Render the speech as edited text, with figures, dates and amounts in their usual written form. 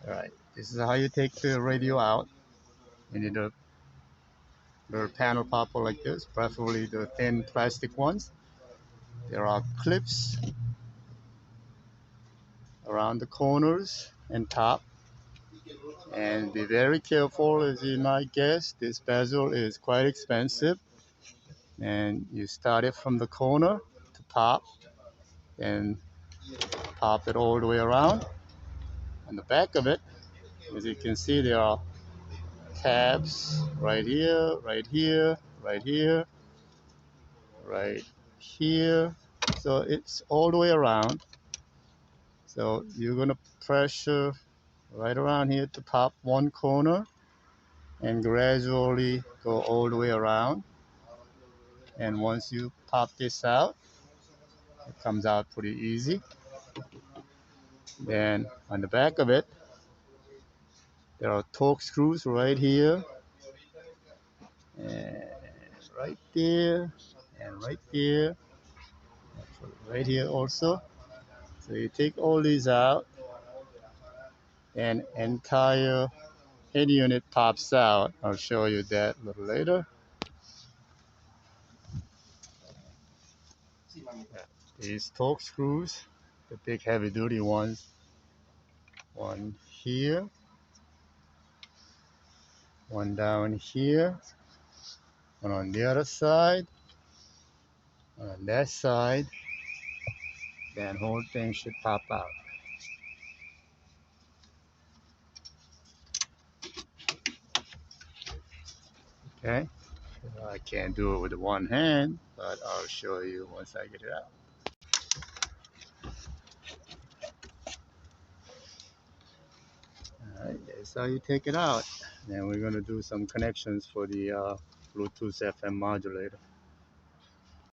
Alright, this is how you take the radio out. You need a little panel popper like this, preferably the thin plastic ones. There are clips around the corners and top. And be very careful, as you might guess, this bezel is quite expensive. And you start it from the corner to pop, and pop it all the way around. On the back of it, as you can see, there are tabs right here, right here, right here, right here. So it's all the way around. So you're gonna pressure right around here to pop one corner and gradually go all the way around. And once you pop this out, it comes out pretty easy. Then on the back of it, there are torque screws right here, and right there, and right there, right here also. So you take all these out, and entire head unit pops out. I'll show you that a little later. These torque screws, the big heavy duty ones, one here, one down here, one on the other side, one on that side, then whole thing should pop out. Okay, I can't do it with one hand, but I'll show you once I get it out. Alright, that's how you take it out. Then we're going to do some connections for the Bluetooth FM modulator.